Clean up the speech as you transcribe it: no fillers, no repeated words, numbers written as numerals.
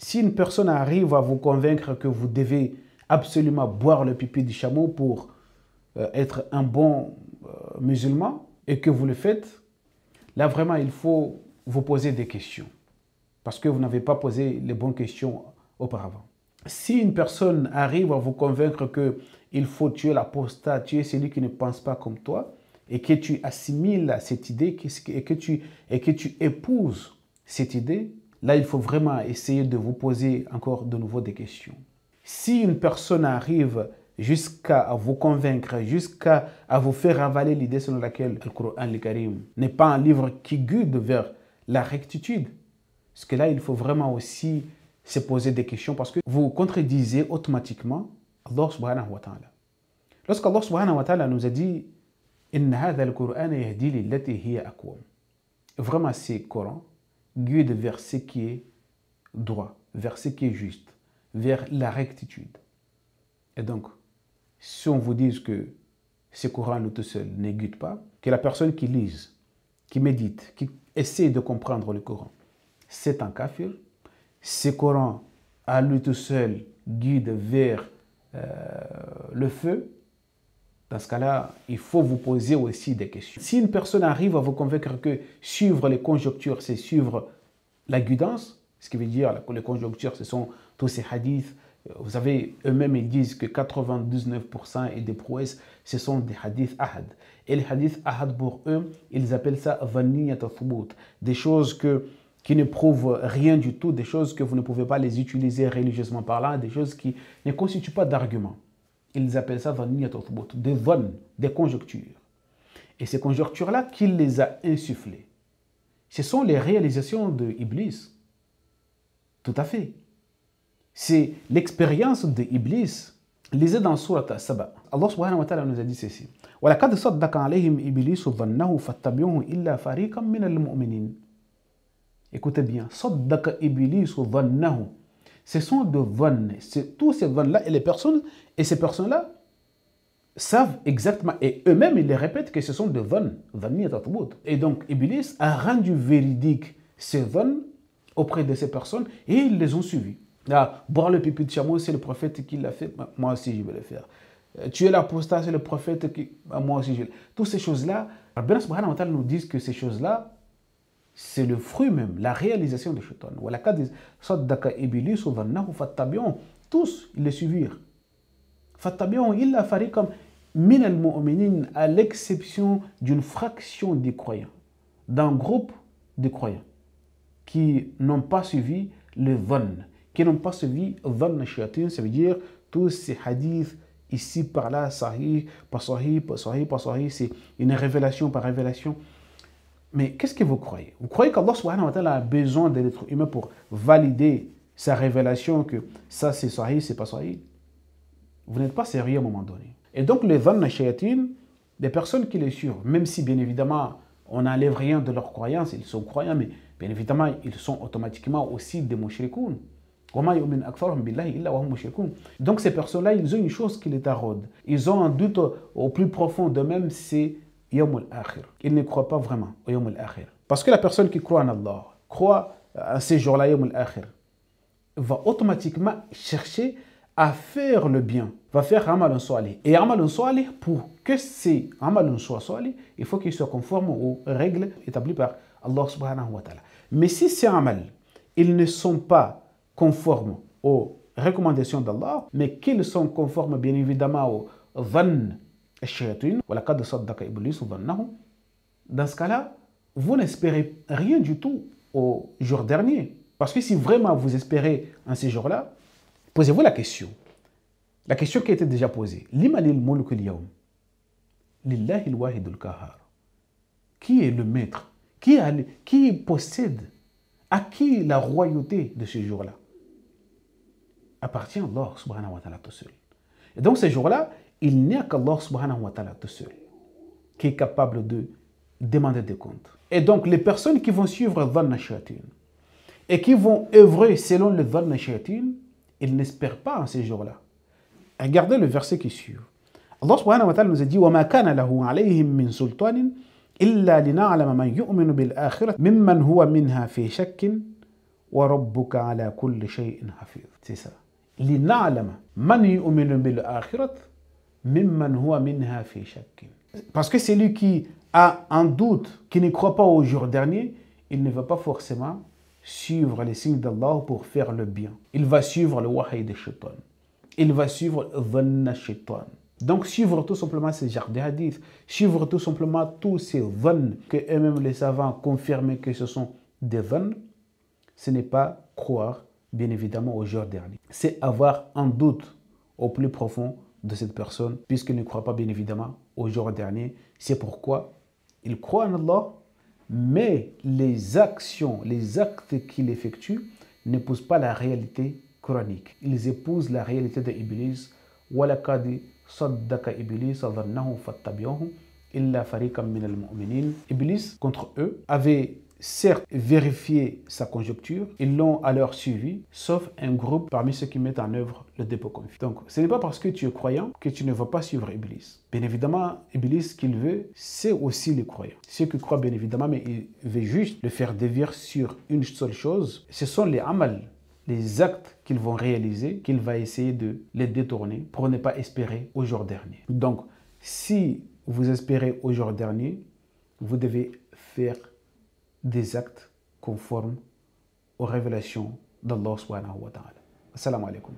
Si une personne arrive à vous convaincre que vous devez absolument boire le pipi du chameau pour être un bon musulman et que vous le faites, là vraiment il faut vous poser des questions parce que vous n'avez pas posé les bonnes questions auparavant. Si une personne arrive à vous convaincre qu'il faut tuer l'apostat, tuer celui qui ne pense pas comme toi, et que tu assimiles cette idée et que tu épouses cette idée, là il faut vraiment essayer de vous poser encore de nouveau des questions. Si une personne arrive jusqu'à vous convaincre, jusqu'à vous faire avaler l'idée selon laquelle le Coran al-Karim n'est pas un livre qui guide vers la rectitude, parce que là il faut vraiment aussi se poser des questions parce que vous contredisez automatiquement Allah subhanahu wa ta'ala. Lorsqu'Allah subhanahu wa ta'ala nous a dit Inna hadha al-Qur'an yahdi lillati hiya aqwam. Vraiment, ce Coran guide vers ce qui est droit, vers ce qui est juste, vers la rectitude. Et donc, si on vous dit que ce Coran lui tout seul ne guide pas, que la personne qui lise, qui médite, qui essaie de comprendre le Coran, c'est un kafir. Ce Coran à lui tout seul guide vers le feu. Dans ce cas-là, il faut vous poser aussi des questions. Si une personne arrive à vous convaincre que suivre les conjonctures, c'est suivre la guidance, ce qui veut dire que les conjonctures, ce sont tous ces hadiths. Vous savez, eux-mêmes, ils disent que 99% des prouesses, ce sont des hadiths ahad. Et les hadiths ahad, pour eux, ils appellent ça vaniyat thubut, des choses qui ne prouvent rien du tout, des choses que vous ne pouvez pas les utiliser religieusement parlant, des choses qui ne constituent pas d'argument. Ils appellent ça des vannes, des conjectures. Et ces conjectures-là, qui les a insufflées? Ce sont les réalisations de Iblis. Tout à fait. C'est l'expérience de Iblis. Lisez dans Surat As-Saba. Allah subhanahu wa ta'ala nous a dit ceci. وَلَقَدْ صَدَّقَ عَلَيْهِمْ إِبْلِيسُ ظَنَّهُ فَاتَّبِعُوهُ إِلَّا فَرِيقًا مِنَ الْمُؤْمِنِينَ. Écoutez bien. صَدَّقَ إِبْلِيسُ ظَنَّهُ. Ce sont de vannes. Tous ces vannes-là et les personnes, et ces personnes-là savent exactement, et eux-mêmes ils les répètent que ce sont de vannes. Et donc Iblis a rendu véridique ces vannes auprès de ces personnes et ils les ont suivis. Là, boire le pipi de chameau, c'est le prophète qui l'a fait, moi aussi je vais le faire. Tuer l'apostat, c'est le prophète qui, moi aussi je vais le faire. Toutes ces choses-là, Allah subhanahu wa ta'ala nous dit que ces choses-là, c'est le fruit même, la réalisation de Shaitan. Tous, ils les suivirent. À l'exception d'une fraction des croyants, d'un groupe de croyants qui n'ont pas suivi le dhann, qui n'ont pas suivi dhann shayatin, ça veut dire tous ces hadiths ici par là, sahih, pas sahih, pas sahih, pas sahih, c'est une révélation par révélation. Mais qu'est-ce que vous croyez? Vous croyez qu'Allah subhanahu wa ta'ala a besoin de l'être humain pour valider sa révélation que ça c'est sahih, c'est pas sahih? Vous n'êtes pas sérieux à un moment donné. Et donc les dhann shayatin, des personnes qui les suivent, même si bien évidemment on n'enlève rien de leur croyance, ils sont croyants, mais bien évidemment ils sont automatiquement aussi des mushrikoun. Donc ces personnes-là, ils ont une chose qui les taraude. Ils ont un doute au plus profond d'eux-mêmes, c'est Yawm al-Akhir. Ils ne croient pas vraiment au Yawm al-Akhir. Parce que la personne qui croit en Allah, croit à ces jours-là, Yawm al-Akhir, va automatiquement chercher à faire le bien, va faire Amal Salih. Et Amal Salih, pour que ces Amal soit Salih, il faut qu'il soit conforme aux règles établies par Allah subhanahu wa ta'ala. Mais si ces Amal, ils ne sont pas conformes aux recommandations d'Allah, mais qu'ils sont conformes bien évidemment aux dhann shayatin, dans ce cas-là, vous n'espérez rien du tout au jour dernier. Parce que si vraiment vous espérez en ces jours-là, posez-vous la question qui a été déjà posée. Limanil mulk al-yawm? Lillahi al-wahid al-qahhar. Qui est le maître? Qui possède? À qui la royauté de ce jour-là? Appartient à Allah subhanahu wa ta'ala tout seul. Et donc ces jours-là, il n'y a qu'Allah subhanahu wa ta'ala tout seul qui est capable de demander des comptes. Et donc les personnes qui vont suivre dhann shayatin et qui vont œuvrer selon le dhann shayatin, ils n'espèrent pas en ces jours-là. Regardez le verset qui suit. Allah subhanahu wa ta'ala nous a dit وَمَا كَانَ لَهُ عَلَيْهِمْ مِنْ سُلْطَانٍ إِلَّا لِنَعْلَمَ مَنْ يُؤْمِنُ بِالْآخِرَةِ مِمَّنْ هُوَ مِنْهَا فِي شَكٍّ وَرَبُّكَ عَلَى كُلِّ شَيْءٍ حَفِيظٌ. C'est ça. لِنَعْلَمَ مَنْ يُؤْمِنُ بِالْآخِرَةِ مِمَّنْ هُوَ مِنْهَا فِي شَكٍّ. Parce que celui qui a un doute, qui ne croit pas au jour dernier, il ne va pas forcément suivre les signes d'Allah pour faire le bien. Il va suivre le wahy de Shaitan. Il va suivre dhanna Shaitan. Donc suivre tout simplement ces genres de hadiths, suivre tout simplement tous ces dhann que eux-mêmes les savants confirment que ce sont des dhann, ce n'est pas croire bien évidemment au jour dernier. C'est avoir un doute au plus profond de cette personne puisqu'il ne croit pas bien évidemment au jour dernier. C'est pourquoi il croit en Allah, mais les actions, les actes qu'il effectue n'épousent pas la réalité coranique. Ils épousent la réalité de Iblis. وَلَقَدْ صَدَّقَ إِبْلِيسَ ظَنَّهُ فَاتَّبِعُوهُ إِلَّا فَرِيقًا مِنَ الْمُؤْمِنِينَ. Iblis, contre eux, avait certes vérifié sa conjecture, ils l'ont alors suivi, sauf un groupe parmi ceux qui mettent en œuvre le dépôt confus. Donc, ce n'est pas parce que tu es croyant que tu ne vas pas suivre Iblis. Bien évidemment, Iblis, ce qu'il veut, c'est aussi les croyants. Ceux qui croient bien évidemment, mais il veut juste le faire dévier sur une seule chose, ce sont les amal, les actes qu'ils vont réaliser, qu'il va essayer de les détourner pour ne pas espérer au jour dernier. Donc, si vous espérez au jour dernier, vous devez faire des actes conformes aux révélations d'Allah subhanahu wa ta'ala. Assalamu alaikum.